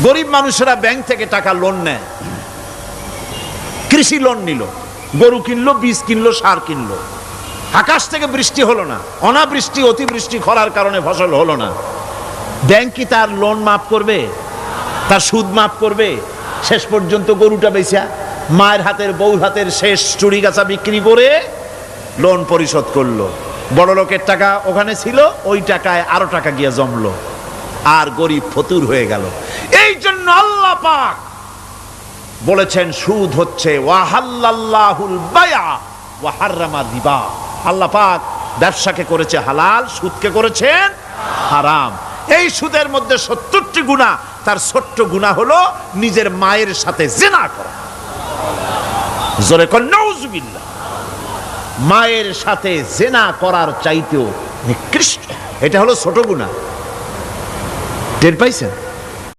গরিব মানুষেরা ব্যাংক থেকে টাকা লোন নেয়, কৃষি লোন নিল, গরু কিনলো, বীজ কিনলো, সার কিনলো, আকাশ থেকে বৃষ্টি হলো না, অনাবৃষ্টি অতিবৃষ্টি খরার কারণে ফসল হলো না। ব্যাংক কি তার লোন মাফ করবে? তার সুদ মাফ করবে? শেষ পর্যন্ত গরুটা বেচা, মায়ের হাতের বউর হাতের শেষ চুড়ি গাছা বিক্রি করে লোন পরিশোধ করলো। বড় লোকের টাকা ওখানে ছিল, ওই টাকায় আরো টাকা গিয়ে জমলো, আর গরিব ফতুর হয়ে গেল। এই জন্য আল্লাহ পাক বলেছেন সুদ হচ্ছে ওয়াহাল্লাল্লাহুল বায়া ওয়া হাররামা রিবা। আল্লাহ পাক ব্যবসাকে করেছে হালাল, সুদকে করেছেন হারাম। এই সুদের মধ্যে 70টি গুনাহ, তার ছোট্ট গুনাহ হলো নিজের মায়ের সাথে জিনা করা। জোরে কোন নাউজুবিল্লাহ। মায়ের সাথে জিনা করার চাইতেও নিকৃষ্ট, এটা হলো ছোট গুনাহ। টের পাইছেন?